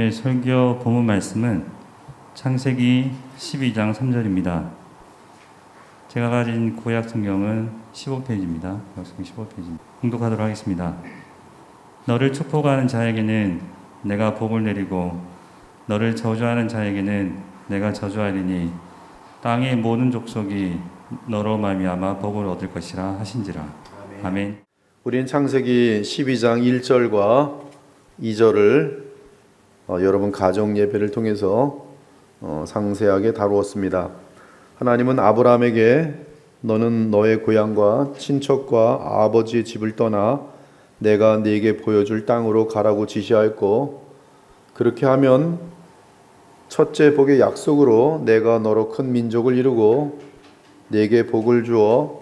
오늘 설교 본문 말씀은 창세기 12장 3절입니다. 제가 가진 구약 성경은 15페이지입니다. 성경 15페이지. 공독하도록 하겠습니다. 너를 축복하는 자에게는 내가 복을 내리고 너를 저주하는 자에게는 내가 저주하리니 땅의 모든 족속이 너로 말미암아 복을 얻을 것이라 하신지라. 아멘. 우리는 창세기 12장 1절과 2절을 여러분 가정 예배를 통해서 상세하게 다루었습니다. 하나님은 아브라함에게 너는 너의 고향과 친척과 아버지의 집을 떠나 내가 네게 보여줄 땅으로 가라고 지시하였고, 그렇게 하면 첫째 복의 약속으로 내가 너로 큰 민족을 이루고 네게 복을 주어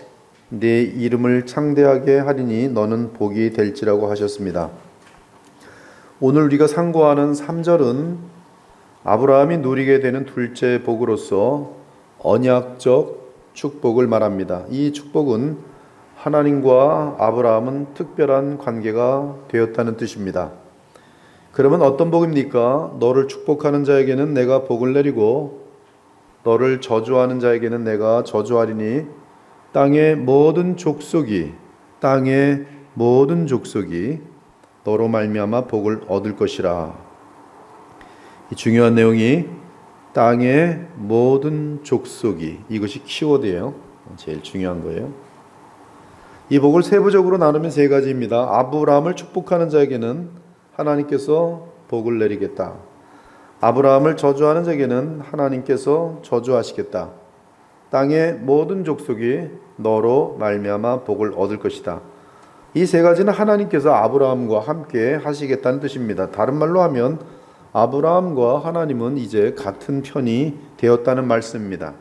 네 이름을 창대하게 하리니 너는 복이 될지라고 하셨습니다. 오늘 우리가 상고하는 3절은 아브라함이 누리게 되는 둘째 복으로서 언약적 축복을 말합니다. 이 축복은 하나님과 아브라함은 특별한 관계가 되었다는 뜻입니다. 그러면 어떤 복입니까? 너를 축복하는 자에게는 내가 복을 내리고 너를 저주하는 자에게는 내가 저주하리니 땅의 모든 족속이 너로 말미암아 복을 얻을 것이라. 이 중요한 내용이 땅의 모든 족속이, 이것이 키워드예요. 제일 중요한 거예요. 이 복을 세부적으로 나누면 세 가지입니다. 아브라함을 축복하는 자에게는 하나님께서 복을 내리겠다. 아브라함을 저주하는 자에게는 하나님께서 저주하시겠다. 땅의 모든 족속이 너로 말미암아 복을 얻을 것이다. 이 세 가지는 하나님께서 아브라함과 함께 하시겠다는 뜻입니다. 다른 말로 하면 아브라함과 하나님은 이제 같은 편이 되었다는 말씀입니다.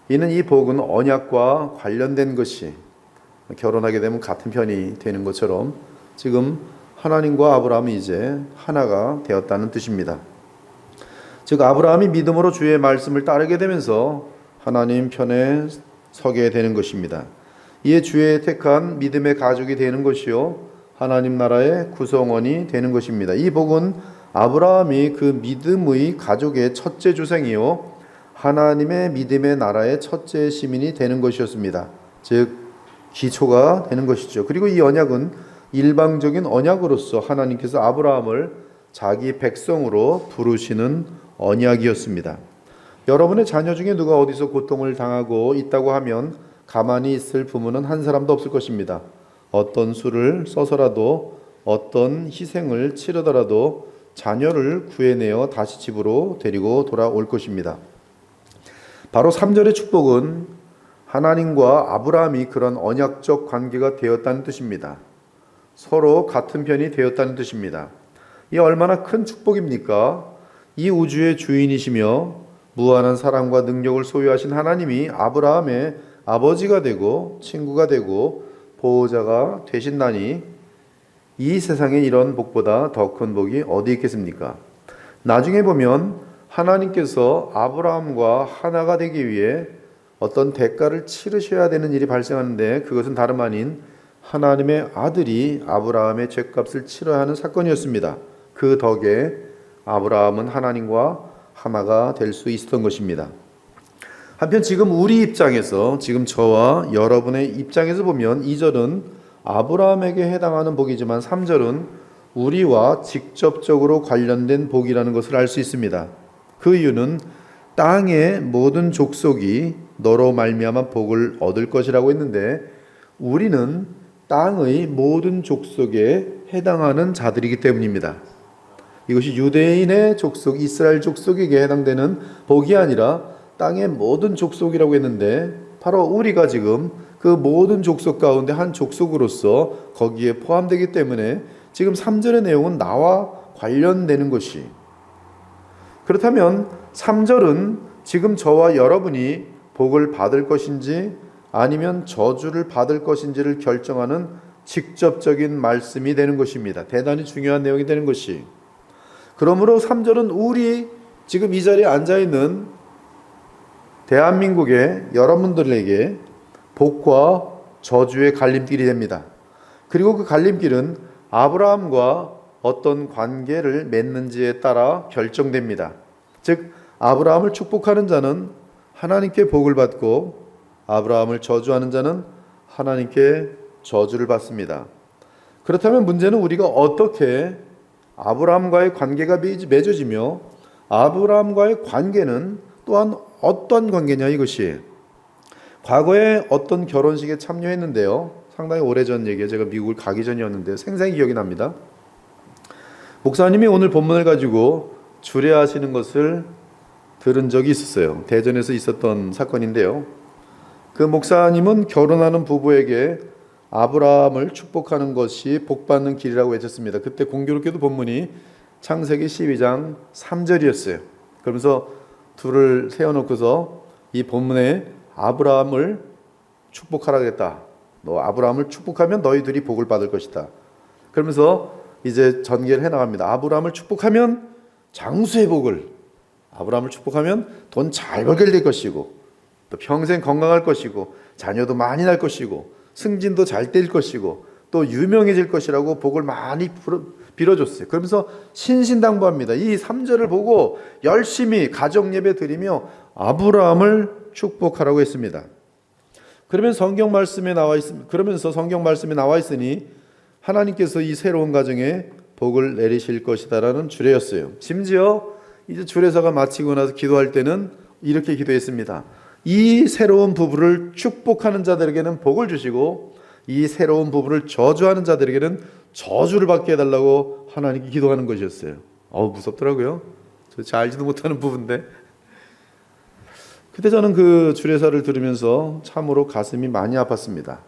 이는 이 복은 언약과 관련된 것이, 결혼하게 되면 같은 편이 되는 것처럼 지금 하나님과 아브라함이 이제 하나가 되었다는 뜻입니다. 즉 아브라함이 믿음으로 주의 말씀을 따르게 되면서 하나님 편에 서게 되는 것입니다. 이에 주의 택한 믿음의 가족이 되는 것이요 하나님 나라의 구성원이 되는 것입니다. 이 복은 아브라함이 그 믿음의 가족의 첫째 조상이요 하나님의 믿음의 나라의 첫째 시민이 되는 것이었습니다. 즉 기초가 되는 것이죠. 그리고 이 언약은 일방적인 언약으로서 하나님께서 아브라함을 자기 백성으로 부르시는 언약이었습니다. 여러분의 자녀 중에 누가 어디서 고통을 당하고 있다고 하면 가만히 있을 부모는 한 사람도 없을 것입니다. 어떤 수를 써서라도 어떤 희생을 치르더라도 자녀를 구해내어 다시 집으로 데리고 돌아올 것입니다. 바로 3절의 축복은 하나님과 아브라함이 그런 언약적 관계가 되었다는 뜻입니다. 서로 같은 편이 되었다는 뜻입니다. 이 얼마나 큰 축복입니까? 이 우주의 주인이시며 무한한 사랑과 능력을 소유하신 하나님이 아브라함의 아버지가 되고 친구가 되고 보호자가 되신다니 이 세상에 이런 복보다 더 큰 복이 어디 있겠습니까? 나중에 보면 하나님께서 아브라함과 하나가 되기 위해 어떤 대가를 치르셔야 되는 일이 발생하는데 그것은 다름 아닌 하나님의 아들이 아브라함의 죄값을 치러야 하는 사건이었습니다. 그 덕에 아브라함은 하나님과 하나가 될 수 있었던 것입니다. 한편 지금 우리 입장에서, 지금 저와 여러분의 입장에서 보면 2절은 아브라함에게 해당하는 복이지만 3절은 우리와 직접적으로 관련된 복이라는 것을 알 수 있습니다. 그 이유는 땅의 모든 족속이 너로 말미암아 복을 얻을 것이라고 했는데 우리는 땅의 모든 족속에 해당하는 자들이기 때문입니다. 이것이 유대인의 족속, 이스라엘 족속에게 해당되는 복이 아니라 땅의 모든 족속이라고 했는데 바로 우리가 지금 그 모든 족속 가운데 한 족속으로서 거기에 포함되기 때문에 지금 3절의 내용은 나와 관련되는 것이, 그렇다면 3절은 지금 저와 여러분이 복을 받을 것인지 아니면 저주를 받을 것인지를 결정하는 직접적인 말씀이 되는 것입니다. 대단히 중요한 내용이 되는 것이, 그러므로 3절은 우리 지금 이 자리에 앉아있는 대한민국의 여러분들에게 복과 저주의 갈림길이 됩니다. 그리고 그 갈림길은 아브라함과 어떤 관계를 맺는지에 따라 결정됩니다. 즉 아브라함을 축복하는 자는 하나님께 복을 받고 아브라함을 저주하는 자는 하나님께 저주를 받습니다. 그렇다면 문제는 우리가 어떻게 아브라함과의 관계가 맺어지며 아브라함과의 관계는 또한 어떤 관계냐 이것이. 과거에 어떤 결혼식에 참여했는데요. 상당히 오래전 얘기예요. 제가 미국을 가기 전이었는데요. 생생히 기억이 납니다. 목사님이 오늘 본문을 가지고 주례하시는 것을 들은 적이 있었어요. 대전에서 있었던 사건인데요. 그 목사님은 결혼하는 부부에게 아브라함을 축복하는 것이 복받는 길이라고 외쳤습니다. 그때 공교롭게도 본문이 창세기 12장 3절이었어요. 그러면서 둘을 세워놓고서 이 본문에 아브라함을 축복하라 그랬다. 너 아브라함을 축복하면 너희들이 복을 받을 것이다. 그러면서 이제 전개를 해나갑니다. 아브라함을 축복하면 장수의 복을, 아브라함을 축복하면 돈 잘 벌게 될 것이고 또 평생 건강할 것이고 자녀도 많이 날 것이고 승진도 잘 될 것이고 또 유명해질 것이라고 복을 많이 빌어줬어요. 그러면서 신신당부합니다. 이 3절을 보고 열심히 가정예배 드리며 아브라함을 축복하라고 했습니다. 그러면서 성경 말씀에 나와 있으니 하나님께서 이 새로운 가정에 복을 내리실 것이다라는 주례였어요. 심지어 이제 주례사가 마치고 나서 기도할 때는 이렇게 기도했습니다. 이 새로운 부부를 축복하는 자들에게는 복을 주시고 이 새로운 부부를 저주하는 자들에게는 저주를 받게 해달라고 하나님께 기도하는 것이었어요. 무섭더라고요. 저 잘 알지도 못하는 부부인데. 그때 저는 그 주례사를 들으면서 참으로 가슴이 많이 아팠습니다.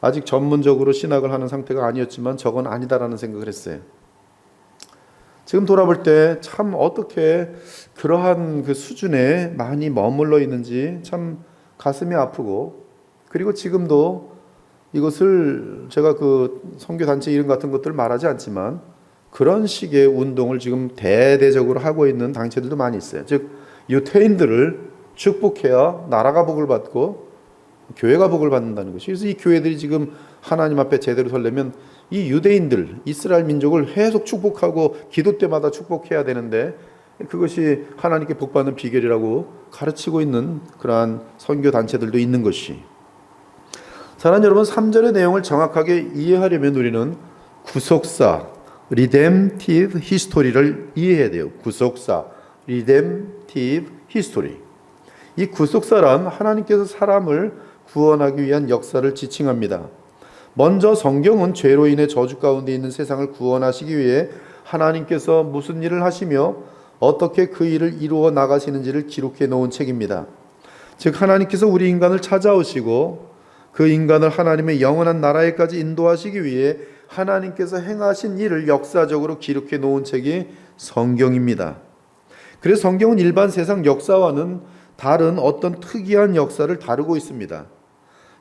아직 전문적으로 신학을 하는 상태가 아니었지만 저건 아니다라는 생각을 했어요. 지금 돌아볼 때 참 어떻게 그러한 그 수준에 많이 머물러 있는지 참 가슴이 아프고, 그리고 지금도 이것을 제가 그 선교단체 이름 같은 것들을 말하지 않지만 그런 식의 운동을 지금 대대적으로 하고 있는 단체들도 많이 있어요. 즉 유태인들을 축복해야 나라가 복을 받고 교회가 복을 받는다는 것이. 그래서 이 교회들이 지금 하나님 앞에 제대로 서려면 이 유대인들, 이스라엘 민족을 계속 축복하고 기도 때마다 축복해야 되는데 그것이 하나님께 복받는 비결이라고 가르치고 있는 그러한 선교 단체들도 있는 것이. 사랑하는 여러분, 3절의 내용을 정확하게 이해하려면 우리는 구속사, redemptive history를 이해해야 돼요. 구속사, redemptive history. 이 구속사란 하나님께서 사람을 구원하기 위한 역사를 지칭합니다. 먼저 성경은 죄로 인해 저주 가운데 있는 세상을 구원하시기 위해 하나님께서 무슨 일을 하시며 어떻게 그 일을 이루어 나가시는지를 기록해 놓은 책입니다. 즉 하나님께서 우리 인간을 찾아오시고 그 인간을 하나님의 영원한 나라에까지 인도하시기 위해 하나님께서 행하신 일을 역사적으로 기록해 놓은 책이 성경입니다. 그래서 성경은 일반 세상 역사와는 다른 어떤 특이한 역사를 다루고 있습니다.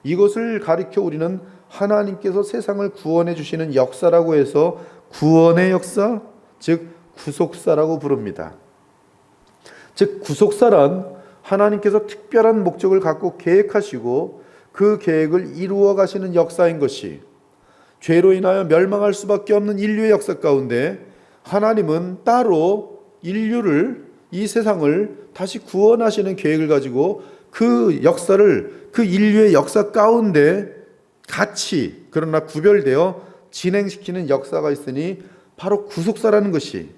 이것을 가리켜 우리는 하나님께서 세상을 구원해 주시는 역사라고 해서 구원의 역사, 즉 구속사라고 부릅니다. 즉 구속사란 하나님께서 특별한 목적을 갖고 계획하시고 그 계획을 이루어 가시는 역사인 것이, 죄로 인하여 멸망할 수밖에 없는 인류의 역사 가운데 하나님은 따로 인류를, 이 세상을 다시 구원하시는 계획을 가지고 그 역사를, 그 인류의 역사 가운데 같이 그러나 구별되어 진행시키는 역사가 있으니 바로 구속사라는 것이.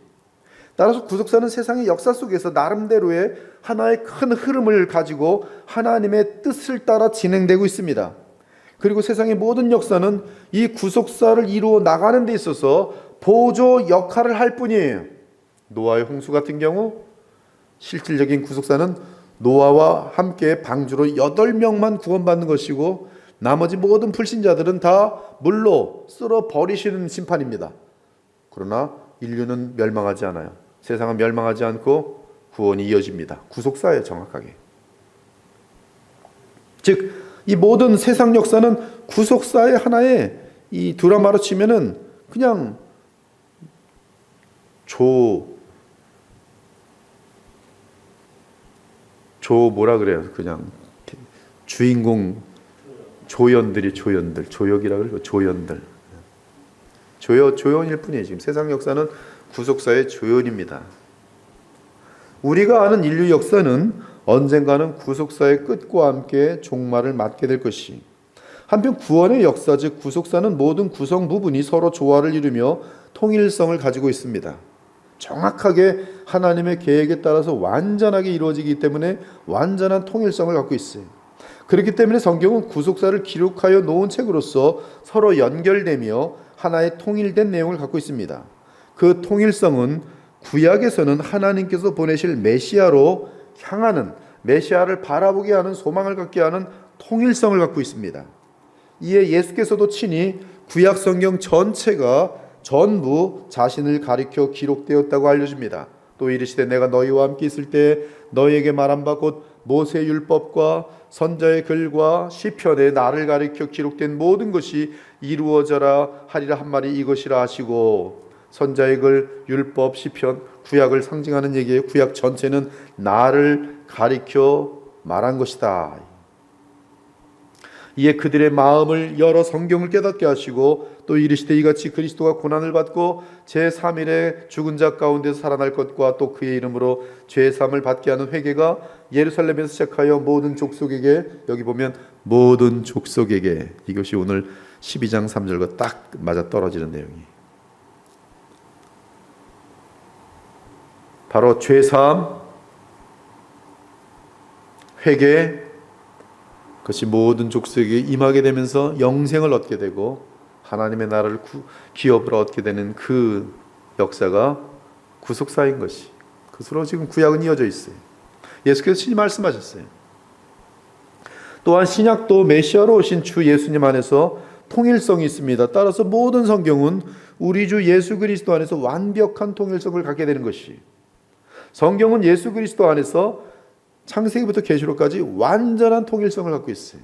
따라서 구속사는 세상의 역사 속에서 나름대로의 하나의 큰 흐름을 가지고 하나님의 뜻을 따라 진행되고 있습니다. 그리고 세상의 모든 역사는 이 구속사를 이루어 나가는 데 있어서 보조 역할을 할 뿐이에요. 노아의 홍수 같은 경우 실질적인 구속사는 노아와 함께 방주로 8명만 구원받는 것이고 나머지 모든 불신자들은 다 물로 쓸어 버리시는 심판입니다. 그러나 인류는 멸망하지 않아요. 세상은 멸망하지 않고 구원이 이어집니다. 구속사예요, 정확하게. 즉, 이 모든 세상 역사는 구속사의 하나의 이 드라마로 치면은 그냥 뭐라 그래요? 그냥 주인공 조연들이 조연들, 조역이라 그러고 조연들. 조연일 뿐이에요. 지금 세상 역사는 구속사의 조연입니다. 우리가 아는 인류 역사는 언젠가는 구속사의 끝과 함께 종말을 맞게 될 것이, 한편 구원의 역사, 즉 구속사는 모든 구성 부분이 서로 조화를 이루며 통일성을 가지고 있습니다. 정확하게 하나님의 계획에 따라서 완전하게 이루어지기 때문에 완전한 통일성을 갖고 있어요. 그렇기 때문에 성경은 구속사를 기록하여 놓은 책으로서 서로 연결되며 하나의 통일된 내용을 갖고 있습니다. 그 통일성은 구약에서는 하나님께서 보내실 메시아로 향하는, 메시아를 바라보게 하는, 소망을 갖게 하는 통일성을 갖고 있습니다. 이에 예수께서도 친히 구약 성경 전체가 전부 자신을 가리켜 기록되었다고 알려줍니다. 또 이르시되 내가 너희와 함께 있을 때 너희에게 말한 바 곧 모세 율법과 선자의 글과 시편에 나를 가리켜 기록된 모든 것이 이루어져라 하리라 한 말이 이것이라 하시고, 선자의 글, 율법, 시편, 구약을 상징하는 얘기예요. 구약 전체는 나를 가리켜 말한 것이다. 이에 그들의 마음을 열어 성경을 깨닫게 하시고, 또 이르시되 이같이 그리스도가 고난을 받고 제3일에 죽은 자 가운데서 살아날 것과 또 그의 이름으로 죄사함을 받게 하는 회개가 예루살렘에서 시작하여 모든 족속에게, 여기 보면 모든 족속에게, 이것이 오늘 12장 3절과 딱 맞아 떨어지는 내용이에요. 바로 죄사함, 회개, 그것이 모든 족속에게 임하게 되면서 영생을 얻게 되고 하나님의 나라를 기업을 얻게 되는 그 역사가 구속사인 것이, 그것으로 지금 구약은 이어져 있어요. 예수께서 친히 말씀하셨어요. 또한 신약도 메시아로 오신 주 예수님 안에서 통일성이 있습니다. 따라서 모든 성경은 우리 주 예수 그리스도 안에서 완벽한 통일성을 갖게 되는 것이, 성경은 예수 그리스도 안에서 창세기부터 계시록까지 완전한 통일성을 갖고 있어요.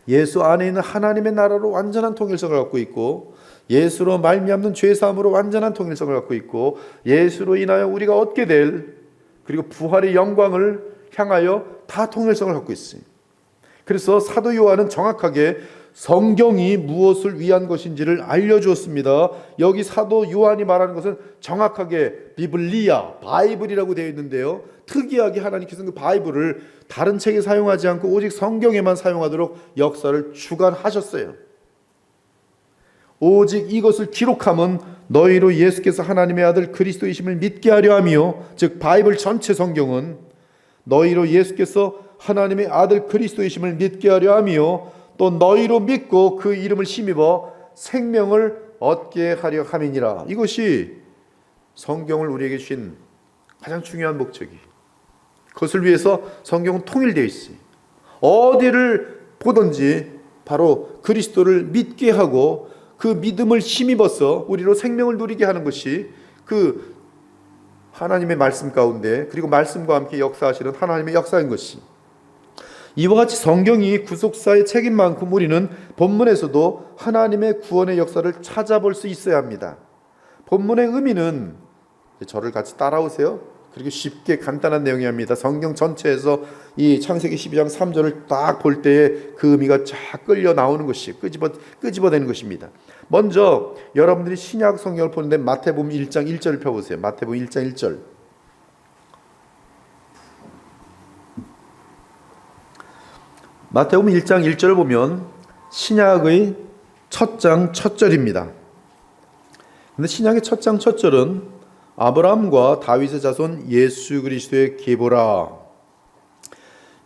예수 안에 있는 하나님의 나라로 완전한 통일성을 갖고 있고, 예수로 말미암는 죄사함으로 완전한 통일성을 갖고 있고, 예수로 인하여 우리가 얻게 될, 그리고 부활의 영광을 향하여 다 통일성을 갖고 있어요. 그래서 사도 요한은 정확하게 성경이 무엇을 위한 것인지를 알려주었습니다. 여기 사도 요한이 말하는 것은 정확하게 비블리아, 바이블이라고 되어 있는데요, 특이하게 하나님께서는 그 바이블을 다른 책에 사용하지 않고 오직 성경에만 사용하도록 역사를 주관하셨어요. 오직 이것을 기록함은 너희로 예수께서 하나님의 아들 그리스도이심을 믿게 하려 하며, 즉 바이블 전체 성경은 너희로 예수께서 하나님의 아들 그리스도이심을 믿게 하려 하며 또 너희로 믿고 그 이름을 힘입어 생명을 얻게 하려 함이니라. 이것이 성경을 우리에게 주신 가장 중요한 목적이, 그것을 위해서 성경은 통일되어 있어요. 어디를 보든지 바로 그리스도를 믿게 하고 그 믿음을 힘입어서 우리로 생명을 누리게 하는 것이 그 하나님의 말씀 가운데, 그리고 말씀과 함께 역사하시는 하나님의 역사인 것이, 이와 같이 성경이 구속사의 책인 만큼 우리는 본문에서도 하나님의 구원의 역사를 찾아볼 수 있어야 합니다. 본문의 의미는, 저를 같이 따라오세요. 그리고 쉽게 간단한 내용이랍니다. 성경 전체에서 이 창세기 12장 3절을 딱 볼 때에 그 의미가 쫙 끌려 나오는 것이, 끄집어내는 것입니다. 먼저 여러분들이 신약 성경을 보는데 마태복음 1장 1절을 펴보세요. 마태복음 1장 1절. 마태복음 1장 1절을 보면 신약의 첫 장 첫 절입니다. 근데 신약의 첫 장 첫 절은 아브라함과 다윗의 자손 예수 그리스도의 계보라.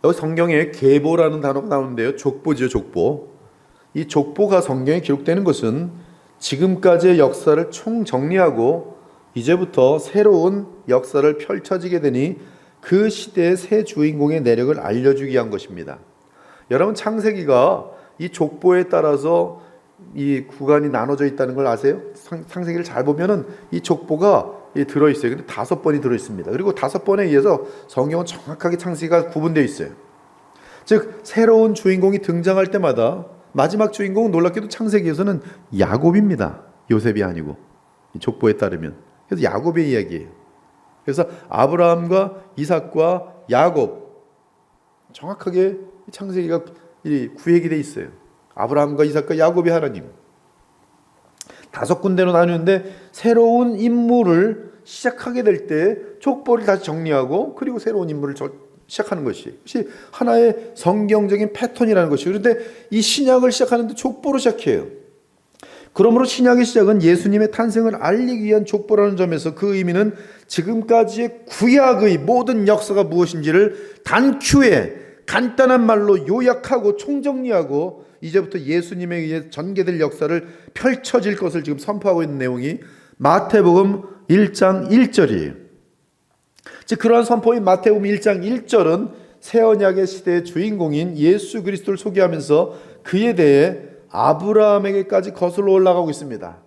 여기 성경에 계보라는 단어가 나오는데요, 족보죠, 족보. 이 족보가 성경에 기록되는 것은 지금까지의 역사를 총정리하고 이제부터 새로운 역사를 펼쳐지게 되니 그 시대의 새 주인공의 내력을 알려주기 위한 것입니다. 여러분, 창세기가 이 족보에 따라서 이 구간이 나눠져 있다는 걸 아세요? 창세기를 잘 보면은 이 족보가 들어있어요. 근데 5번이 들어있습니다. 그리고 5번에 의해서 성경은 정확하게 창세기가 구분되어 있어요. 즉 새로운 주인공이 등장할 때마다 마지막 주인공은 놀랍게도 창세기에서는 야곱입니다. 요셉이 아니고, 이 족보에 따르면. 그래서 야곱의 이야기예요. 그래서 아브라함과 이삭과 야곱, 정확하게 창세기가 구획이 돼 있어요. 아브라함과 이삭과 야곱의 하나님. 5군데로 나누는데 새로운 임무를 시작하게 될 때 족보를 다시 정리하고 그리고 새로운 임무를 시작하는 것이 하나의 성경적인 패턴이라는 것이에요. 그런데 이 신약을 시작하는데 족보로 시작해요. 그러므로 신약의 시작은 예수님의 탄생을 알리기 위한 족보라는 점에서 그 의미는 지금까지의 구약의 모든 역사가 무엇인지를 단큐에 간단한 말로 요약하고 총정리하고 이제부터 예수님에 의해 전개될 역사를 펼쳐질 것을 지금 선포하고 있는 내용이 마태복음 1장 1절이에요. 즉 그러한 선포인 마태복음 1장 1절은 새언약의 시대의 주인공인 예수 그리스도를 소개하면서 그에 대해 아브라함에게까지 거슬러 올라가고 있습니다.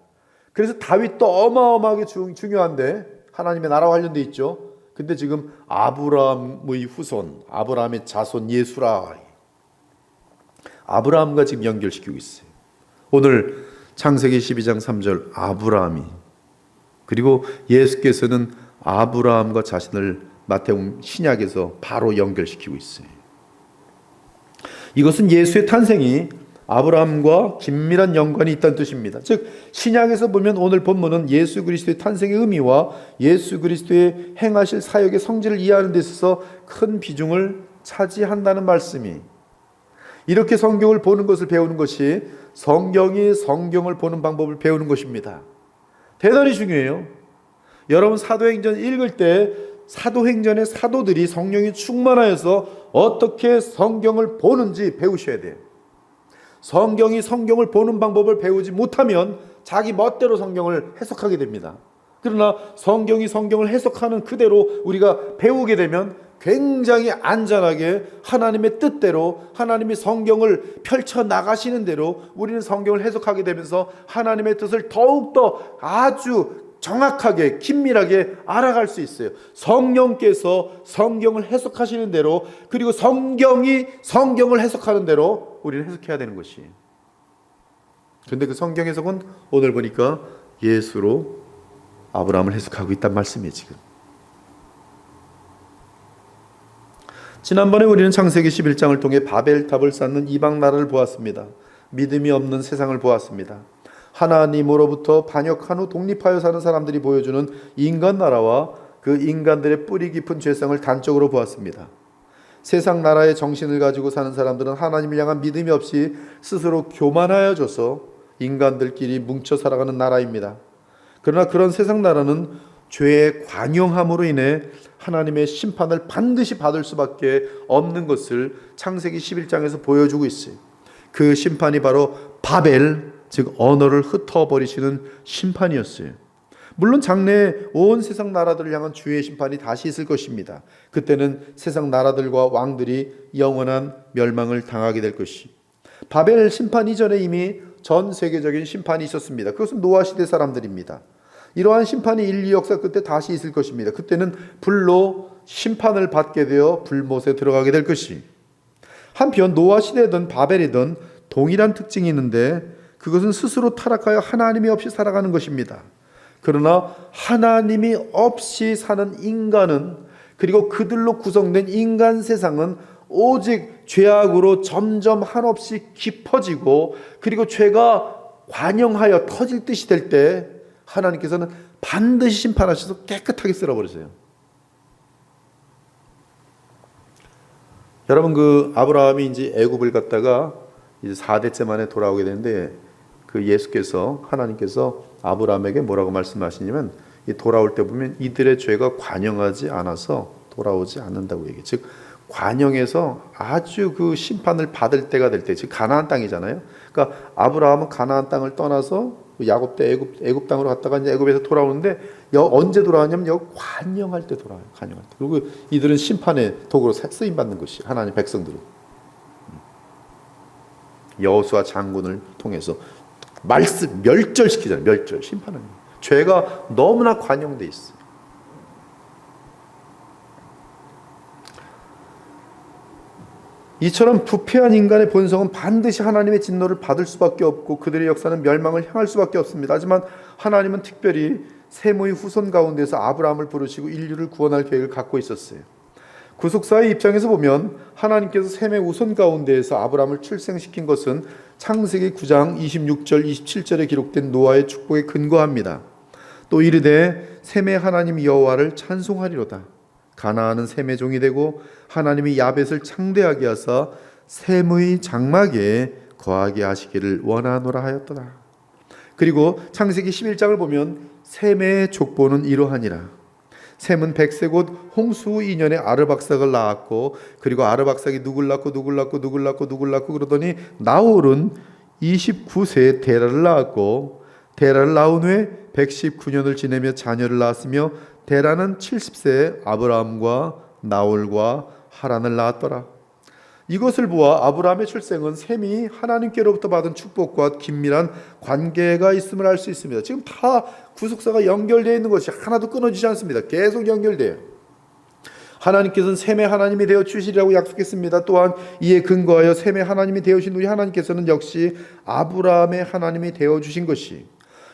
그래서 다윗도 어마어마하게 중요한데 하나님의 나라와 관련돼 있죠. 근데 지금 아브라함의 후손, 아브라함의 자손 예수라, 아브라함과 지금 연결시키고 있어요. 오늘 창세기 12장 3절 아브라함이, 그리고 예수께서는 아브라함과 자신을 마태복음 신약에서 바로 연결시키고 있어요. 이것은 예수의 탄생이 아브라함과 긴밀한 연관이 있다는 뜻입니다. 즉 신약에서 보면 오늘 본문은 예수 그리스도의 탄생의 의미와 예수 그리스도의 행하실 사역의 성질을 이해하는 데 있어서 큰 비중을 차지한다는 말씀이, 이렇게 성경을 보는 것을 배우는 것이 성경이 성경을 보는 방법을 배우는 것입니다. 대단히 중요해요. 여러분 사도행전 읽을 때 사도행전의 사도들이 성령이 충만하여서 어떻게 성경을 보는지 배우셔야 돼요. 성경이 성경을 보는 방법을 배우지 못하면 자기 멋대로 성경을 해석하게 됩니다. 그러나 성경이 성경을 해석하는 그대로 우리가 배우게 되면 굉장히 안전하게 하나님의 뜻대로 하나님이 성경을 펼쳐 나가시는 대로 우리는 성경을 해석하게 되면서 하나님의 뜻을 더욱더 아주 정확하게 긴밀하게 알아갈 수 있어요. 성령께서 성경을 해석하시는 대로, 그리고 성경이 성경을 해석하는 대로 우리는 해석해야 되는 것이에요. 그런데 그 성경 해석은 오늘 보니까 예수로 아브라함을 해석하고 있단 말씀이에요. 지금 지난번에 우리는 창세기 11장을 통해 바벨탑을 쌓는 이방 나라를 보았습니다. 믿음이 없는 세상을 보았습니다. 하나님으로부터 반역한 후 독립하여 사는 사람들이 보여주는 인간 나라와 그 인간들의 뿌리 깊은 죄성을 단적으로 보았습니다. 세상 나라의 정신을 가지고 사는 사람들은 하나님을 향한 믿음이 없이 스스로 교만하여져서 인간들끼리 뭉쳐 살아가는 나라입니다. 그러나 그런 세상 나라는 죄의 관용함으로 인해 하나님의 심판을 반드시 받을 수밖에 없는 것을 창세기 11장에서 보여주고 있어요. 그 심판이 바로 바벨, 즉 언어를 흩어버리시는 심판이었어요. 물론 장래에 온 세상 나라들을 향한 주의 심판이 다시 있을 것입니다. 그때는 세상 나라들과 왕들이 영원한 멸망을 당하게 될 것이, 바벨 심판 이전에 이미 전 세계적인 심판이 있었습니다. 그것은 노아 시대 사람들입니다. 이러한 심판이 인류 역사 끝에 다시 있을 것입니다. 그때는 불로 심판을 받게 되어 불못에 들어가게 될 것이, 한편 노아 시대든 바벨이든 동일한 특징이 있는데 그것은 스스로 타락하여 하나님이 없이 살아가는 것입니다. 그러나 하나님이 없이 사는 인간은, 그리고 그들로 구성된 인간 세상은 오직 죄악으로 점점 한없이 깊어지고, 그리고 죄가 관영하여 터질 듯이 될 때 하나님께서는 반드시 심판하셔서 깨끗하게 쓸어버리세요. 여러분 그 아브라함이 이제 애굽을 갔다가 이제 4대째 만에 돌아오게 되는데, 그 예수께서, 하나님께서 아브라함에게 뭐라고 말씀하시냐면, 이 돌아올 때 보면 이들의 죄가 관영하지 않아서 돌아오지 않는다고 얘기해요. 즉 관영에서 아주 그 심판을 받을 때가 될 때, 즉 가나안 땅이잖아요. 그러니까 아브라함은 가나안 땅을 떠나서 야곱 때 애굽 땅으로 갔다가 이제 애굽에서 돌아오는데 언제 돌아오냐면 여기 관영할 때 돌아와요. 관영할 때. 그리고 이들은 심판의 도구로 쓰임 받는 것이 하나님 백성들은 여호수아 장군을 통해서 멸절시키잖아요. 멸절, 심판은. 죄가 너무나 관영돼 있어요. 이처럼 부패한 인간의 본성은 반드시 하나님의 진노를 받을 수밖에 없고 그들의 역사는 멸망을 향할 수밖에 없습니다. 하지만 하나님은 특별히 셈의 후손 가운데서 아브라함을 부르시고 인류를 구원할 계획을 갖고 있었어요. 구속사의 입장에서 보면 하나님께서 셈의 우선 가운데에서 아브라함을 출생시킨 것은 창세기 9장 26절 27절에 기록된 노아의 축복에 근거합니다. 또 이르되 셈의 하나님 여호와를 찬송하리로다. 가나안은 셈의 종이 되고 하나님이 야벳을 창대하게 하사 셈의 장막에 거하게 하시기를 원하노라 하였더라. 그리고 창세기 11장을 보면 셈의 족보는 이러하니라. 셈은 100세 곧 홍수 후 2년에 아르박삭을 낳았고, 그리고 아르박삭이 누굴 낳고 그러더니 나홀은 29세에 데라를 낳았고, 데라를 낳은 후에 119년을 지내며 자녀를 낳았으며, 데라는 70세에 아브라함과 나홀과 하란을 낳았더라. 이것을 보아 아브라함의 출생은 셈이 하나님께로부터 받은 축복과 긴밀한 관계가 있음을 알 수 있습니다. 지금 다 구속사가 연결되어 있는 것이 하나도 끊어지지 않습니다. 계속 연결돼요. 하나님께서는 셈의 하나님이 되어 주시리라고 약속했습니다. 또한 이에 근거하여 셈의 하나님이 되어주신 우리 하나님께서는 역시 아브라함의 하나님이 되어 주신 것이,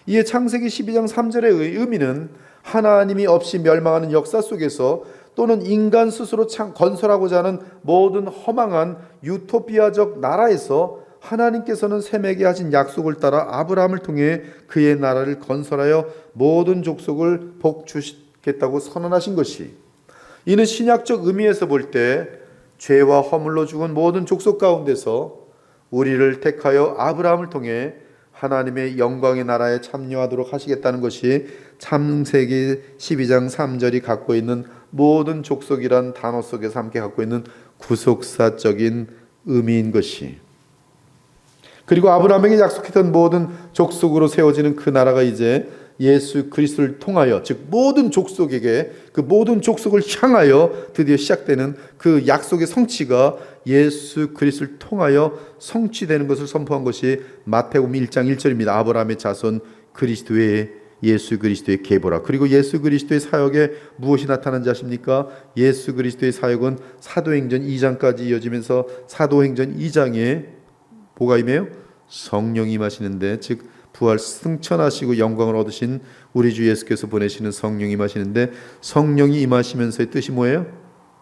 이에 창세기 12장 3절의 의미는 하나님이 없이 멸망하는 역사 속에서 또는 인간 스스로 건설하고자 하는 모든 허망한 유토피아적 나라에서 하나님께서는 셈에게 하신 약속을 따라 아브라함을 통해 그의 나라를 건설하여 모든 족속을 복 주시겠다고 선언하신 것이, 이는 신약적 의미에서 볼 때 죄와 허물로 죽은 모든 족속 가운데서 우리를 택하여 아브라함을 통해 하나님의 영광의 나라에 참여하도록 하시겠다는 것이 창세기 12장 3절이 갖고 있는 모든 족속이란 단어 속에서 함께 갖고 있는 구속사적인 의미인 것이, 그리고 아브라함에게 약속했던 모든 족속으로 세워지는 그 나라가 이제 예수 그리스도를 통하여, 즉 모든 족속에게, 그 모든 족속을 향하여 드디어 시작되는 그 약속의 성취가 예수 그리스도를 통하여 성취되는 것을 선포한 것이 마태복음 1장 1절입니다. 아브라함의 자손 그리스도의 예수 그리스도의 계보라. 그리고 예수 그리스도의 사역에 무엇이 나타난지 아십니까? 예수 그리스도의 사역은 사도행전 2장까지 이어지면서 사도행전 2장에 뭐가 임해요? 성령이 임하시는데, 즉 부활 승천하시고 영광을 얻으신 우리 주 예수께서 보내시는 성령이 임하시는데, 성령이 임하시면서의 뜻이 뭐예요?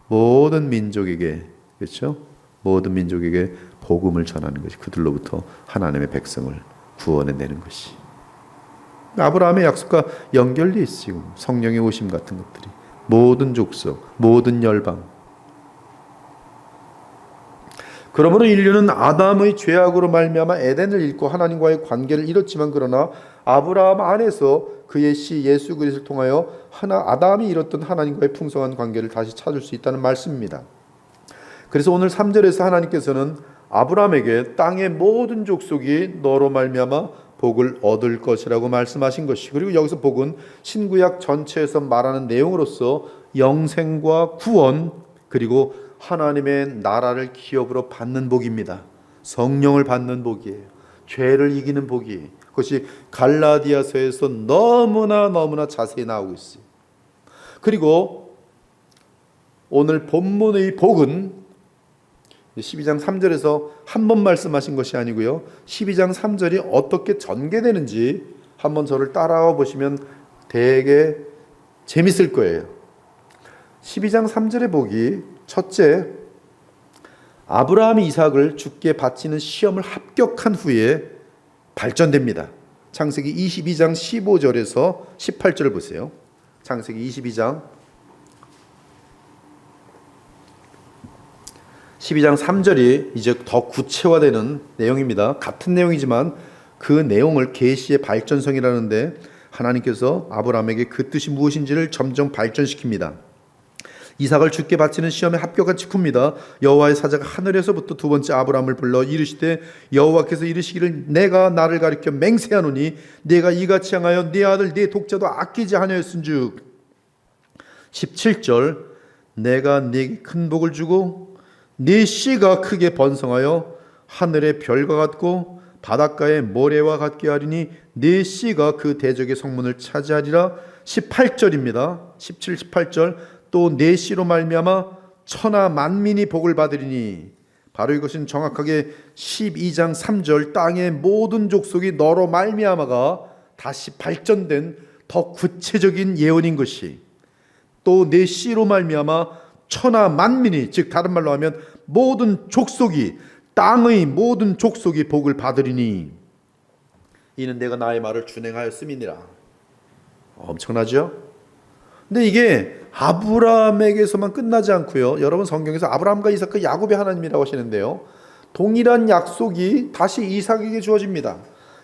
모든 민족에게, 그렇죠? 모든 민족에게 복음을 전하는 것이, 그들로부터 하나님의 백성을 구원해내는 것이 아브라함의 약속과 연결되어 있어요. 성령의 오심 같은 것들이 모든 족속, 모든 열방. 그러므로 인류는 아담의 죄악으로 말미암아 에덴을 잃고 하나님과의 관계를 잃었지만, 그러나 아브라함 안에서 그의 씨 예수 그리스도를 통하여 아담이 잃었던 하나님과의 풍성한 관계를 다시 찾을 수 있다는 말씀입니다. 그래서 오늘 3절에서 하나님께서는 아브라함에게 땅의 모든 족속이 너로 말미암아 복을 얻을 것이라고 말씀하신 것이, 그리고 여기서 복은 신구약 전체에서 말하는 내용으로서 영생과 구원, 그리고 하나님의 나라를 기업으로 받는 복입니다. 성령을 받는 복이에요. 죄를 이기는 복이, 그것이 갈라디아서에서 너무나 자세히 나오고 있어요. 그리고 오늘 본문의 복은 12장 3절에서 한 번 말씀하신 것이 아니고요, 12장 3절이 어떻게 전개되는지 한번 저를 따라와 보시면 되게 재밌을 거예요. 12장 3절의 복이, 첫째, 아브라함이 이삭을 주께 바치는 시험을 합격한 후에 발전됩니다. 창세기 22장 15절에서 18절을 보세요. 창세기 22장 3절이 이제 더 구체화되는 내용입니다. 같은 내용이지만 그 내용을 계시의 발전성이라는데, 하나님께서 아브라함에게 그 뜻이 무엇인지를 점점 발전시킵니다. 이삭을 주께 바치는 시험에 합격한 직후입니다. 여호와의 사자가 하늘에서부터 두 번째 아브라함을 불러 이르시되, 여호와께서 이르시기를 내가 나를 가리켜 맹세하노니 내가 이같이 향하여 네 아들 네 독자도 아끼지 아니하였은즉. 17절, 내가 네게 큰 복을 주고 네 씨가 크게 번성하여 하늘의 별과 같고 바닷가의 모래와 같게 하리니 네 씨가 그 대적의 성문을 차지하리라. 18절입니다. 17, 18절, 또 네 씨로 말미암아 천하 만민이 복을 받으리니, 바로 이것은 정확하게 12장 3절 땅의 모든 족속이 너로 말미암아가 다시 발전된 더 구체적인 예언인 것이, 또 네 씨로 말미암아 천하 만민이, 즉 다른 말로 하면 모든 족속이, 땅의 모든 족속이 복을 받으리니 이는 내가 나의 말을 준행하였음이니라. 엄청나죠? 근데 이게 아브라함에게서만 끝나지 않고요. 여러분 성경에서 아브라함과 이삭과 야곱의 하나님이라고 하시는데요. 동일한 약속이 다시 이삭에게 주어집니다.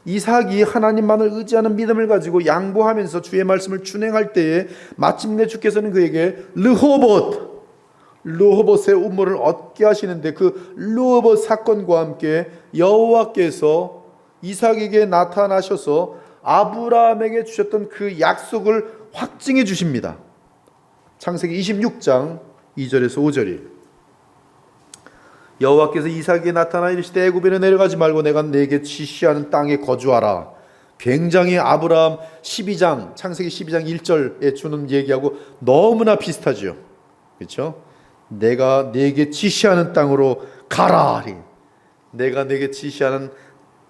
이삭이 하나님만을 의지하는 믿음을 가지고 양보하면서 주의 말씀을 준행할 때에 마침내 주께서는 그에게 르호봇의 우물을 얻게 하시는데 그 르호봇 사건과 함께 여호와께서 이삭에게 나타나셔서 아브라함에게 주셨던 그 약속을 확증해 주십니다. 창세기 26장 2절에서 5절이 여호와께서 이삭에게 나타나 이르시되 애굽에는 내려가지 말고 내가 네게 지시하는 땅에 거주하라. 굉장히 아브라함 12장 창세기 12장 1절에 주는 얘기하고 너무나 비슷하죠. 그렇죠? 내가 네게 지시하는 땅으로 가라. 내가 네게 지시하는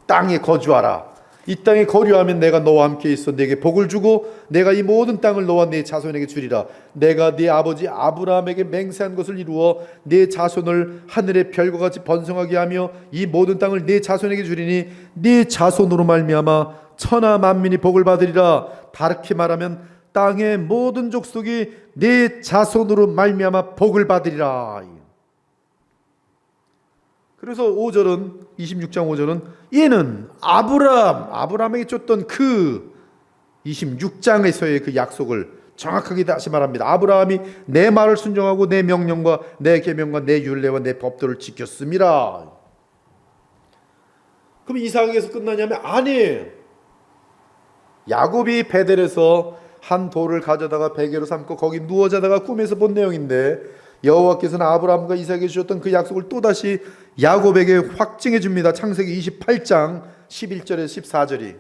땅에 거주하라. 이 땅에 거류하면 내가 너와 함께 있어 네게 복을 주고 내가 이 모든 땅을 너와 네 자손에게 주리라. 내가 네 아버지 아브라함에게 맹세한 것을 이루어 네 자손을 하늘의 별과 같이 번성하게 하며 이 모든 땅을 네 자손에게 주리니 네 자손으로 말미암아 천하 만민이 복을 받으리라. 다르게 말하면 땅의 모든 족속이 네 자손으로 말미암아 복을 받으리라. 그래서 5절은 26장 5절은 이는 아브라함에게 줬던 그 26장에서의 그 약속을 정확하게 다시 말합니다. 아브라함이 내 말을 순종하고 내 명령과 내 계명과 내 율례와 내 법도를 지켰음이라. 그럼 이삭에게서 끝나냐면 아니에요. 야곱이 베델에서 한 돌을 가져다가 베개로 삼고 거기 누워 자다가 꿈에서 본 내용인데 여호와께서는 아브라함과 이삭에게 주셨던 그 약속을 또다시 야곱에게 확증해 줍니다. 창세기 28장 11절에서 14절이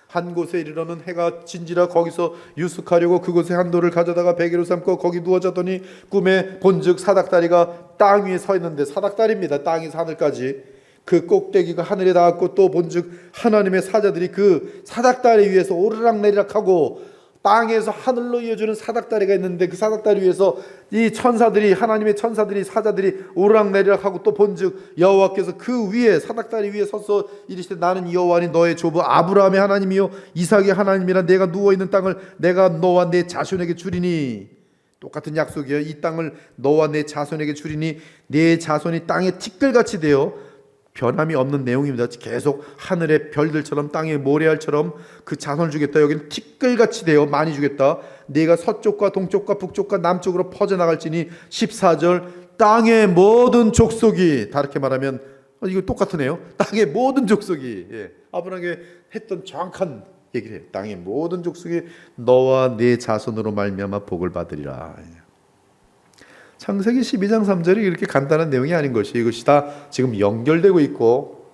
한 곳에 이르러는 해가 진지라 거기서 유숙하려고 그곳에 한 돌을 가져다가 베개로 삼고 거기 누워 자더니 꿈에 본즉 사닥다리가 땅 위에 서 있는데 사닥다리입니다. 땅에서 하늘까지 그 꼭대기가 하늘에 닿았고 또 본즉 하나님의 사자들이 그 사닥다리 위에서 오르락내리락하고 땅에서 하늘로 이어주는 사닥다리가 있는데 그 사닥다리 위에서 이 천사들이 하나님의 천사들이 사자들이 오르락내리락하고 또 본즉 여호와께서 그 위에 사닥다리 위에 서서 이르시되 나는 여호와니 너의 조부 아브라함의 하나님이요 이삭의 하나님이라 내가 누워있는 땅을 내가 너와 내 자손에게 주리니 똑같은 약속이에요. 이 땅을 너와 내 자손에게 주리니 내 자손이 땅의 티끌같이 되어 변함이 없는 내용입니다. 계속 하늘의 별들처럼 땅의 모래알처럼 그 자손을 주겠다. 여기는 티끌같이 되어 많이 주겠다. 네가 서쪽과 동쪽과 북쪽과 남쪽으로 퍼져나갈지니 14절 땅의 모든 족속이 다르게 말하면 이거 똑같으네요. 땅의 모든 족속이 아브라함에게 했던 정확한 얘기를 해요. 땅의 모든 족속이 너와 네 자손으로 말미암아 복을 받으리라. 창세기 12장 3절이 이렇게 간단한 내용이 아닌 것이 이것이 다 지금 연결되고 있고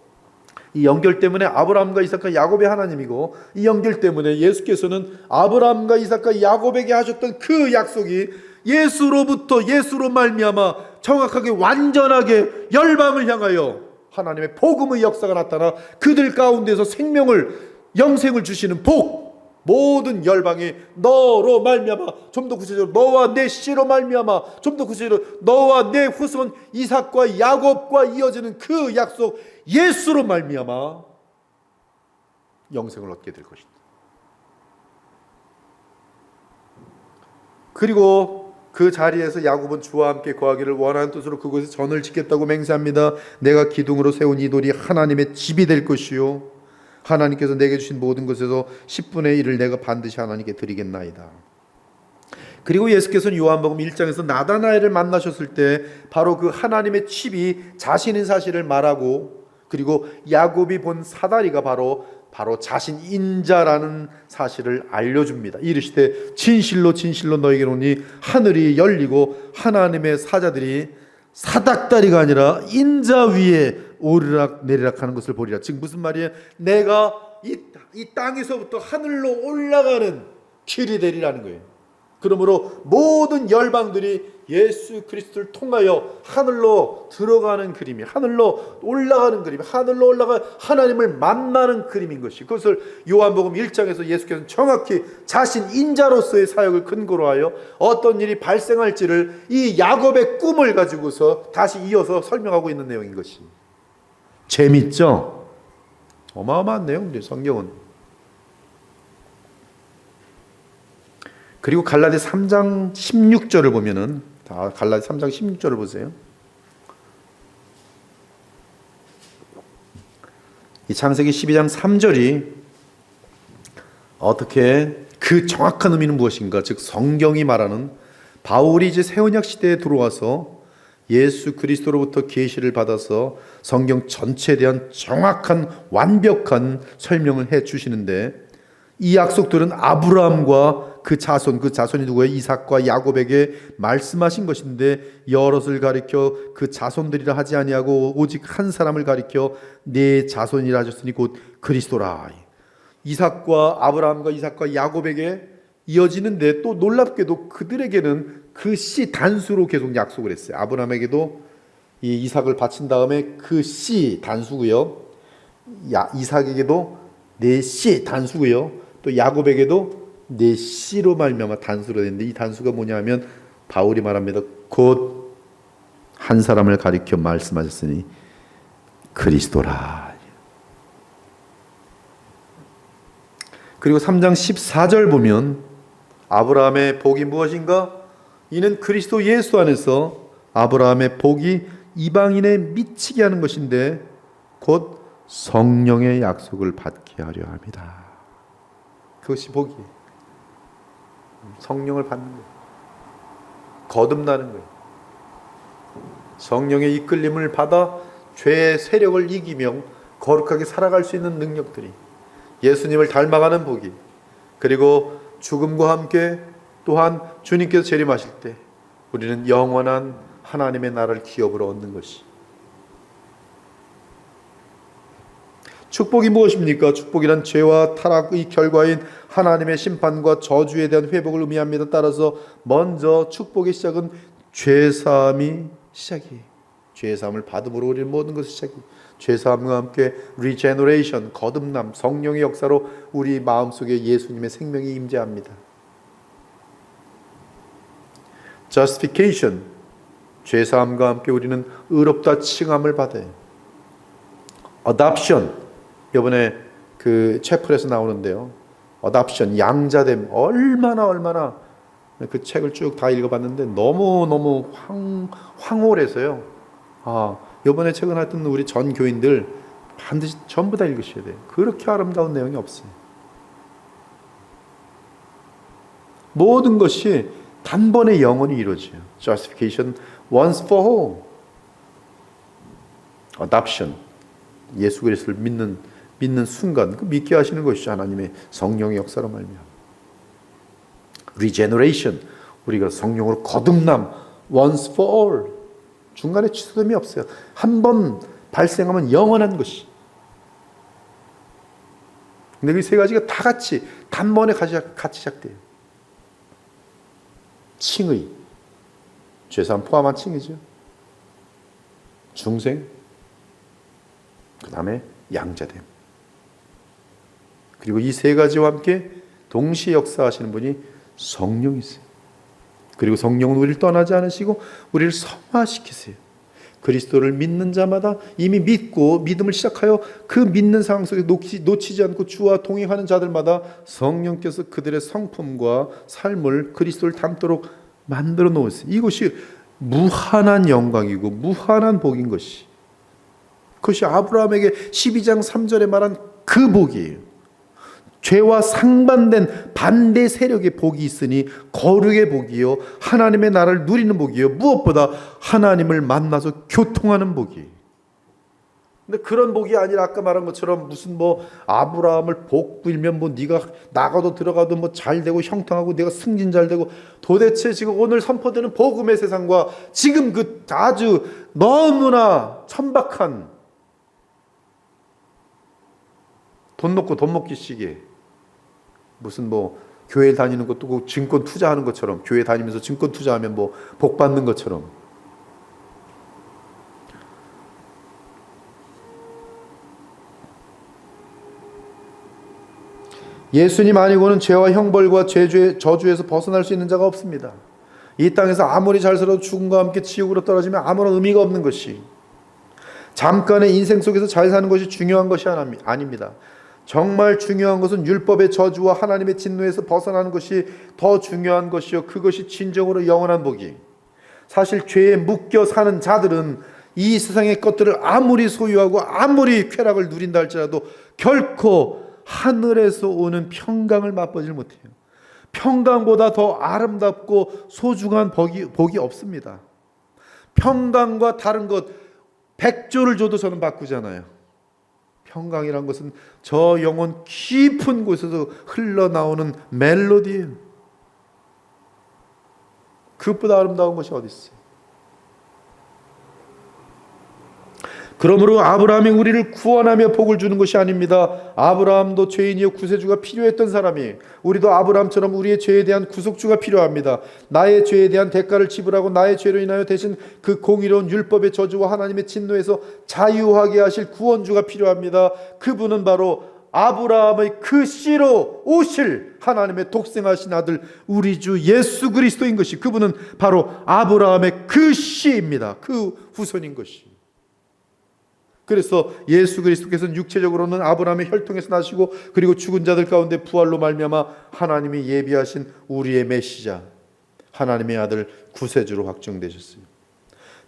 이 연결 때문에 아브라함과 이삭과 야곱의 하나님이고 이 연결 때문에 예수께서는 아브라함과 이삭과 야곱에게 하셨던 그 약속이 예수로 말미암아 정확하게 완전하게 열방을 향하여 하나님의 복음의 역사가 나타나 그들 가운데서 영생을 주시는 복 모든 열방이 너로 말미암아 좀 더 구체적으로 너와 내 씨로 말미암아 좀 더 구체적으로 너와 내 후손 이삭과 야곱과 이어지는 그 약속 예수로 말미암아 영생을 얻게 될 것이다. 그리고 그 자리에서 야곱은 주와 함께 거하기를 원하는 뜻으로 그곳에 전을 짓겠다고 맹세합니다. 내가 기둥으로 세운 이 돌이 하나님의 집이 될 것이요 하나님께서 내게 주신 모든 것에서 10분의 1을 내가 반드시 하나님께 드리겠나이다. 그리고 예수께서는 요한복음 1장에서 나다나엘을 만나셨을 때 바로 그 하나님의 칩이 자신인 사실을 말하고 그리고 야곱이 본 사다리가 바로 자신인 자라는 사실을 알려줍니다. 이르시되 진실로 진실로 너에게 이르노니 하늘이 열리고 하나님의 사자들이 사닥다리가 아니라 인자 위에 오르락 내리락하는 것을 보리라. 즉 무슨 말이에요? 내가 이 땅에서부터 하늘로 올라가는 길이 되리라는 거예요. 그러므로 모든 열방들이 예수 그리스도를 통하여 하늘로 들어가는 그림이, 하늘로 올라가는 그림이, 하늘로 올라가 하나님을 만나는 그림인 것이, 그것을 요한복음 1장에서 예수께서는 정확히 자신 인자로서의 사역을 근거로 하여 어떤 일이 발생할지를 이 야곱의 꿈을 가지고서 다시 이어서 설명하고 있는 내용인 것이. 재밌죠? 어마어마한 내용들 성경은. 그리고 갈라디 3장 16절을 보면은, 갈라디 3장 16절을 보세요. 이 창세기 12장 3절이 어떻게 그 정확한 의미는 무엇인가? 즉 성경이 말하는 바울이 이제 새 언약 시대에 들어와서 예수 그리스도로부터 계시를 받아서 성경 전체에 대한 정확한 완벽한 설명을 해 주시는데, 이 약속들은 아브라함과 그 자손이 누구예요? 이삭과 야곱에게 말씀하신 것인데, 여럿을 가리켜 그 자손들이라 하지 아니하고 오직 한 사람을 가리켜 네 자손이라 하셨으니 곧 그리스도라. 아브라함과 이삭과 야곱에게 이어지는데, 또 놀랍게도 그들에게는 그 씨 단수로 계속 약속을 했어요. 아브라함에게도 이 이삭을 바친 다음에 그 씨 단수고요, 이삭에게도 네 씨 단수고요, 또 야곱에게도 네 씨로 말미암아 단수로 됐는데, 이 단수가 뭐냐 하면 바울이 말합니다. 곧 한 사람을 가리켜 말씀하셨으니 그리스도라. 그리고 3장 14절 보면 아브라함의 복이 무엇인가? 이는 그리스도 예수 안에서 아브라함의 복이 이방인에 미치게 하는 것인데 곧 성령의 약속을 받게 하려 합니다. 그것이 복이에요. 성령을 받는 거예요. 거듭나는 거예요. 성령의 이끌림을 받아 죄의 세력을 이기며 거룩하게 살아갈 수 있는 능력들이, 예수님을 닮아가는 복이, 그리고 죽음과 함께 또한 주님께서 재림하실 때 우리는 영원한 하나님의 나라를 기업으로 얻는 것이. 축복이 무엇입니까? 축복이란 죄와 타락의 결과인 하나님의 심판과 저주에 대한 회복을 의미합니다. 따라서 먼저 축복의 시작은 죄사함이 시작이에요. 죄사함을 받음으로 우리는 모든 것이 시작이에요. 죄사함과 함께 regeneration, 거듭남, 성령의 역사로 우리 마음속에 예수님의 생명이 임재합니다. justification, 죄사함과 함께 우리는 의롭다 칭함을 받아요. adoption, 이번에 그 채플에서 나오는데요. adoption, 양자됨. 얼마나 그 책을 쭉 다 읽어봤는데 너무 황홀해서요. 이번에 책은 하여튼 우리 전 교인들 반드시 전부 다 읽으셔야 돼요. 그렇게 아름다운 내용이 없어요. 모든 것이 단번에 영원히 이루어져요. Justification once for all. Adoption, 예수 그리스도를 믿는 순간 그 믿게 하시는 것이죠. 하나님의 성령의 역사로 말미암아. Regeneration, 우리가 성령으로 거듭남, once for all. 중간에 취소됨이 없어요. 한 번 발생하면 영원한 것이. 근데 그 세 가지가 다 같이 단번에 같이 시작돼요. 칭의, 죄사함 포함한 칭의죠. 중생, 그 다음에 양자됨. 그리고 이 세 가지와 함께 동시에 역사하시는 분이 성령이세요. 그리고 성령은 우리를 떠나지 않으시고 우리를 성화시키세요. 그리스도를 믿는 자마다 이미 믿고 믿음을 시작하여 그 믿는 상황 속에 놓치지 않고 주와 동행하는 자들마다 성령께서 그들의 성품과 삶을 그리스도를 닮도록 만들어 놓으세요. 이것이 무한한 영광이고 무한한 복인 것이, 그것이 아브라함에게 12장 3절에 말한 그 복이에요. 죄와 상반된 반대 세력의 복이 있으니 거룩의 복이요, 하나님의 나라를 누리는 복이요, 무엇보다 하나님을 만나서 교통하는 복이. 근데 그런 복이 아니라 아까 말한 것처럼 무슨 아브라함을 복 빌면 네가 나가도 들어가도 잘 되고 형통하고 내가 승진 잘 되고, 도대체 지금 오늘 선포되는 복음의 세상과 지금 그 아주 너무나 천박한 돈 놓고 돈 먹기 시기에 무슨 교회 다니는 것도 그 증권 투자하는 것처럼, 교회 다니면서 증권 투자하면 뭐 복 받는 것처럼. 예수님 아니고는 죄와 형벌과 저주에서 벗어날 수 있는 자가 없습니다. 이 땅에서 아무리 잘 살아도 죽음과 함께 지옥으로 떨어지면 아무런 의미가 없는 것이, 잠깐의 인생 속에서 잘 사는 것이 중요한 것이 아닙니다. 정말 중요한 것은 율법의 저주와 하나님의 진노에서 벗어나는 것이 더 중요한 것이요, 그것이 진정으로 영원한 복이. 사실 죄에 묶여 사는 자들은 이 세상의 것들을 아무리 소유하고 아무리 쾌락을 누린다 할지라도 결코 하늘에서 오는 평강을 맛보질 못해요. 평강보다 더 아름답고 소중한 복이 없습니다. 평강과 다른 것 100조를 줘도 저는 바꾸잖아요. 평강이란 것은 저 영혼 깊은 곳에서 흘러나오는 멜로디예요. 그것보다 아름다운 것이 어디 있어요? 그러므로 아브라함이 우리를 구원하며 복을 주는 것이 아닙니다. 아브라함도 죄인이요 구세주가 필요했던 사람이, 우리도 아브라함처럼 우리의 죄에 대한 구속주가 필요합니다. 나의 죄에 대한 대가를 지불하고 나의 죄로 인하여 대신 그 공의로운 율법의 저주와 하나님의 진노에서 자유하게 하실 구원주가 필요합니다. 그분은 바로 아브라함의 그 씨로 오실 하나님의 독생하신 아들 우리 주 예수 그리스도인 것이, 그분은 바로 아브라함의 그 씨입니다. 그 후손인 것이. 그래서 예수 그리스도께서는 육체적으로는 아브라함의 혈통에서 나시고, 그리고 죽은 자들 가운데 부활로 말미암아 하나님이 예비하신 우리의 메시자, 하나님의 아들 구세주로 확정되셨어요.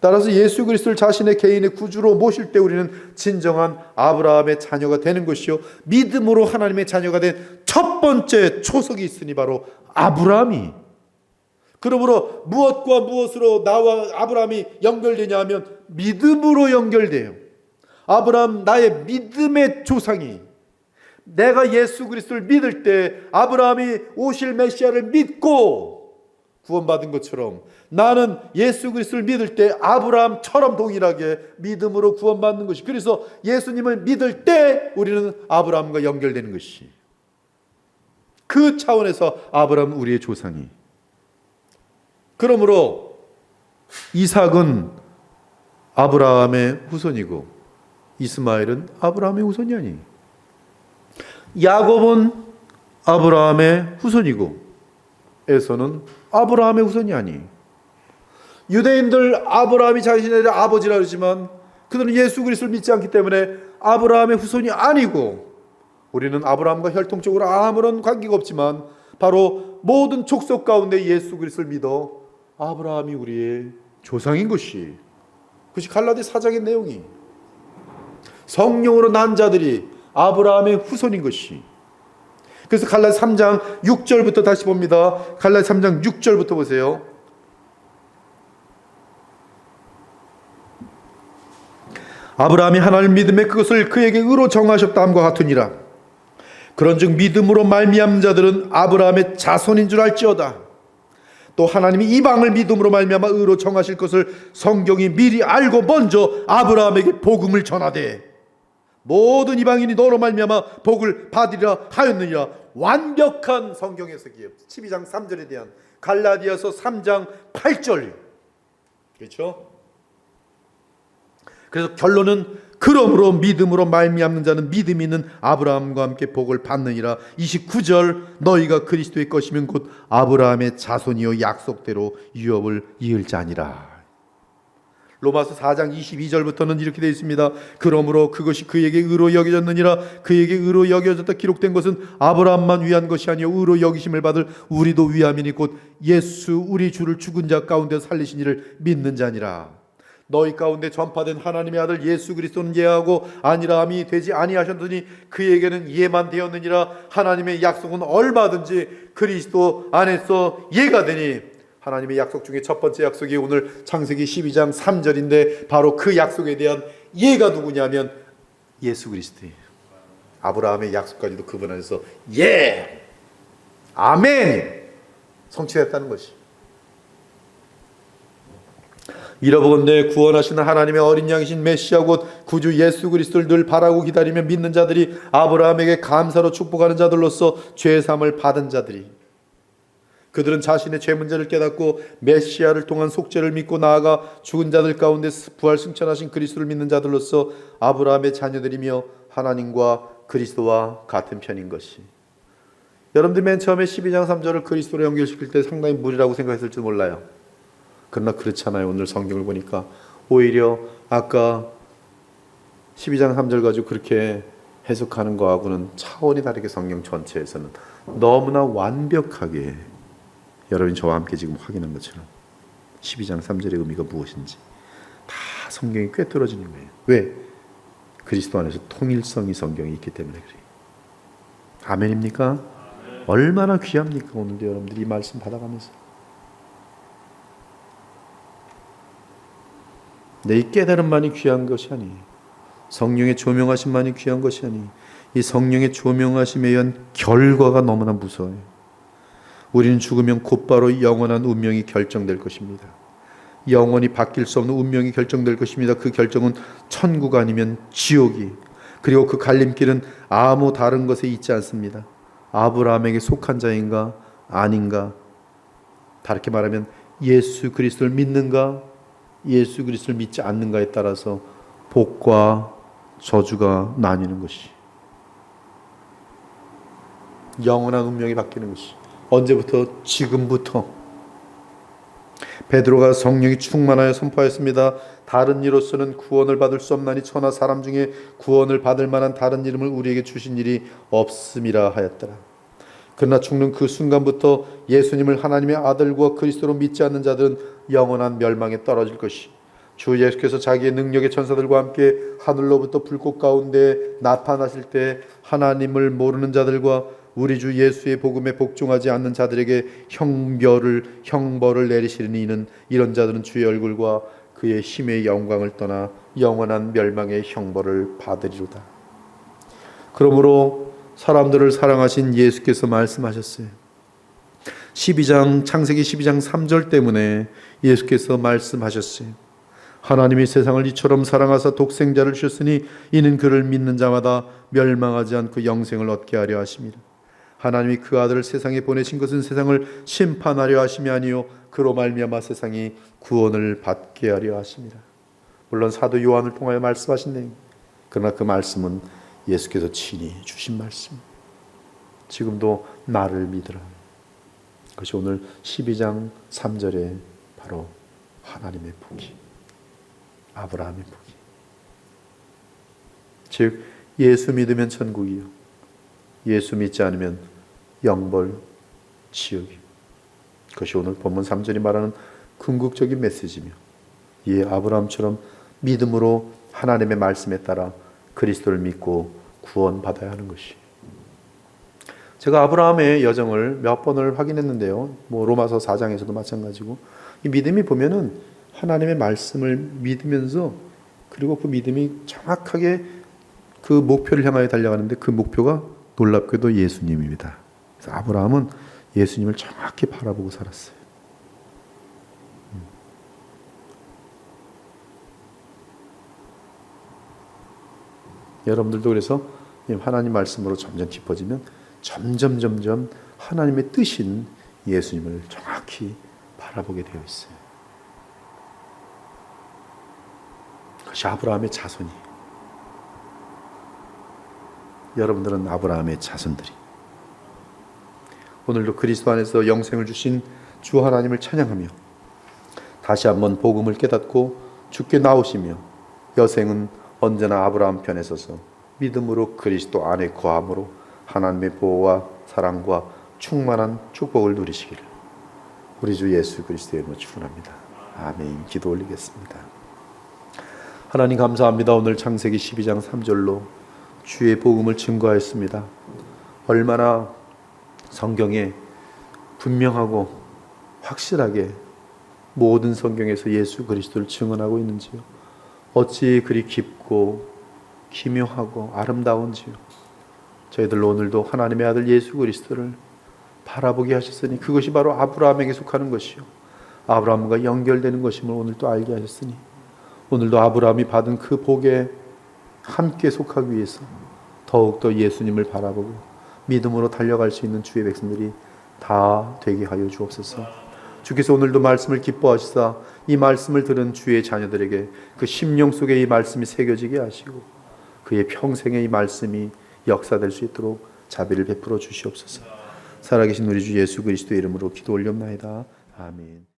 따라서 예수 그리스도를 자신의 개인의 구주로 모실 때 우리는 진정한 아브라함의 자녀가 되는 것이요, 믿음으로 하나님의 자녀가 된 첫 번째 초석이 있으니 바로 아브라함이. 그러므로 무엇과 무엇으로 나와 아브라함이 연결되냐 하면 믿음으로 연결돼요. 아브라함, 나의 믿음의 조상이, 내가 예수 그리스도를 믿을 때 아브라함이 오실 메시아를 믿고 구원받은 것처럼 나는 예수 그리스도를 믿을 때 아브라함처럼 동일하게 믿음으로 구원받는 것이, 그래서 예수님을 믿을 때 우리는 아브라함과 연결되는 것이, 그 차원에서 아브라함은 우리의 조상이. 그러므로 이삭은 아브라함의 후손이고 이스마엘은 아브라함의 후손이 아니, 야곱은 아브라함의 후손이고 에서는 아브라함의 후손이 아니. 유대인들 아브라함이 자신의 아버지라 그러지만 그들은 예수 그리스도를 믿지 않기 때문에 아브라함의 후손이 아니고, 우리는 아브라함과 혈통적으로 아무런 관계가 없지만 바로 모든 족속 가운데 예수 그리스도를 믿어 아브라함이 우리의 조상인 것이, 그것이 갈라디 4장의 내용이. 성령으로 난 자들이 아브라함의 후손인 것이. 그래서 갈라디 3장 6절부터 다시 봅니다. 갈라디 3장 6절부터 보세요. 아브라함이 하나님 믿음에 그것을 그에게 의로 정하셨다 함과 같으니라. 그런즉 믿음으로 말미암는 자들은 아브라함의 자손인 줄 알지어다. 또 하나님이 이방을 믿음으로 말미암아 의로 정하실 것을 성경이 미리 알고 먼저 아브라함에게 복음을 전하되 모든 이방인이 너로 말미암아 복을 받으리라 하였느니라. 완벽한 성경 해석이에요. 12장 3절에 대한 갈라디아서 3장 8절. 그렇죠? 그래서 결론은 그러므로 믿음으로 말미암는 자는 믿음 있는 아브라함과 함께 복을 받느니라. 29절 너희가 그리스도의 것이면 곧 아브라함의 자손이요 약속대로 유업을 이을 자니라. 로마서 4장 22절부터는 이렇게 되어 있습니다. 그러므로 그것이 그에게 의로 여겨졌느니라. 그에게 의로 여겨졌다 기록된 것은 아브라함만 위한 것이 아니요 의로 여기심을 받을 우리도 위함이니 곧 예수 우리 주를 죽은 자 가운데 살리신 이를 믿는 자니라. 너희 가운데 전파된 하나님의 아들 예수 그리스도는 예하고 아니라함이 되지 아니하셨더니 그에게는 예만 되었느니라. 하나님의 약속은 얼마든지 그리스도 안에서 예가 되니. 하나님의 약속 중에 첫 번째 약속이 오늘 창세기 12장 3절인데 바로 그 약속에 대한 예가 누구냐면 예수 그리스도예요. 아브라함의 약속까지도 그분 안에서 예, 아멘 성취됐다는 것이. 이러보건대 구원하시는 하나님의 어린 양이신 메시아 곧 구주 예수 그리스도를 늘 바라고 기다리며 믿는 자들이 아브라함에게 감사로 축복하는 자들로서 죄 사함을 받은 자들이. 그들은 자신의 죄 문제를 깨닫고 메시아를 통한 속죄를 믿고 나아가 죽은 자들 가운데 부활 승천하신 그리스도를 믿는 자들로서 아브라함의 자녀들이며 하나님과 그리스도와 같은 편인 것이. 여러분들 맨 처음에 12장 3절을 그리스도로 연결시킬 때 상당히 무리라고 생각했을지 몰라요. 그러나 그렇잖아요. 오늘 성경을 보니까 오히려 아까 12장 3절 가지고 그렇게 해석하는 거하고는 차원이 다르게 성경 전체에서는 너무나 완벽하게 여러분이 저와 함께 지금 확인한 것처럼 12장 3절의 의미가 무엇인지 다 성경이 꿰뚫어지는 거예요. 왜? 그리스도 안에서 통일성이 성경에 있기 때문에 그래요. 아멘입니까? 얼마나 귀합니까? 오늘도 여러분들이 이 말씀 받아가면서 내 깨달음만이 귀한 것이 아니에요. 성령의 조명하심만이 귀한 것이 아니에요. 이 성령의 조명하심에 의한 결과가 너무나 무서워요. 우리는 죽으면 곧바로 영원한 운명이 결정될 것입니다. 영원히 바뀔 수 없는 운명이 결정될 것입니다. 그 결정은 천국 아니면 지옥이. 그리고 그 갈림길은 아무 다른 것에 있지 않습니다. 아브라함에게 속한 자인가 아닌가. 다르게 말하면 예수 그리스도를 믿는가 예수 그리스도를 믿지 않는가에 따라서 복과 저주가 나뉘는 것이. 영원한 운명이 바뀌는 것이. 언제부터? 지금부터. 베드로가 성령이 충만하여 선포하였습니다. 다른 이로서는 구원을 받을 수 없나니 천하 사람 중에 구원을 받을 만한 다른 이름을 우리에게 주신 일이 없음이라 하였더라. 그러나 죽는 그 순간부터 예수님을 하나님의 아들과 그리스도로 믿지 않는 자들은 영원한 멸망에 떨어질 것이. 주 예수께서 자기의 능력의 천사들과 함께 하늘로부터 불꽃 가운데 나타나실 때 하나님을 모르는 자들과 우리 주 예수의 복음에 복종하지 않는 자들에게 형벌을 내리시리니 이는 이런 자들은 주의 얼굴과 그의 힘의 영광을 떠나 영원한 멸망의 형벌을 받으리로다. 그러므로 사람들을 사랑하신 예수께서 말씀하셨어요. 창세기 12장 3절 때문에 예수께서 말씀하셨어요. 하나님이 세상을 이처럼 사랑하사 독생자를 주셨으니 이는 그를 믿는 자마다 멸망하지 않고 영생을 얻게 하려 하심이라. 하나님이 그 아들을 세상에 보내신 것은 세상을 심판하려 하심이 아니요 그로 말미암아 세상이 구원을 받게 하려 하심이라. 물론 사도 요한을 통하여 말씀하신 내용, 그러나 그 말씀은 예수께서 친히 주신 말씀. 지금도 나를 믿으라. 그것이 오늘 12장 3절에 바로 하나님의 복이, 아브라함의 복이. 즉 예수 믿으면 천국이요, 예수 믿지 않으면 영벌, 지옥이요. 그것이 오늘 본문 3절이 말하는 궁극적인 메시지며, 이 아브라함처럼 믿음으로 하나님의 말씀에 따라 그리스도를 믿고 구원받아야 하는 것이. 제가 아브라함의 여정을 몇 번을 확인했는데요. 로마서 4장에서도 마찬가지고, 이 믿음이 보면은 하나님의 말씀을 믿으면서, 그리고 그 믿음이 정확하게 그 목표를 향하여 달려가는데 그 목표가 놀랍게도 예수님입니다. 그래서 아브라함은 예수님을 정확히 바라보고 살았어요. 여러분들도 그래서 하나님 말씀으로 점점 깊어지면 점점 하나님의 뜻인 예수님을 정확히 바라보게 되어 있어요. 그것이 아브라함의 자손이. 여러분들은 아브라함의 자손들이. 오늘도 그리스도 안에서 영생을 주신 주 하나님을 찬양하며 다시 한번 복음을 깨닫고 주께 나오시며 여생은 언제나 아브라함 편에 서서 믿음으로 그리스도 안에 거함으로 하나님의 보호와 사랑과 충만한 축복을 누리시기를 우리 주 예수 그리스도의 이름으로 축원합니다. 아멘. 기도 올리겠습니다. 하나님 감사합니다. 오늘 창세기 12장 3절로 주의 복음을 증거하였습니다. 얼마나 성경에 분명하고 확실하게 모든 성경에서 예수 그리스도를 증언하고 있는지요. 어찌 그리 깊고 기묘하고 아름다운지요. 저희들 오늘도 하나님의 아들 예수 그리스도를 바라보게 하셨으니 그것이 바로 아브라함에게 속하는 것이요, 아브라함과 연결되는 것임을 오늘 또 알게 하셨으니 오늘도 아브라함이 받은 그 복에 함께 속하기 위해서 더욱더 예수님을 바라보고 믿음으로 달려갈 수 있는 주의 백성들이 다 되게 하여 주옵소서. 주께서 오늘도 말씀을 기뻐하시사 이 말씀을 들은 주의 자녀들에게 그 심령 속에 이 말씀이 새겨지게 하시고 그의 평생에 이 말씀이 역사될 수 있도록 자비를 베풀어 주시옵소서. 살아계신 우리 주 예수 그리스도의 이름으로 기도 올렸나이다. 아멘.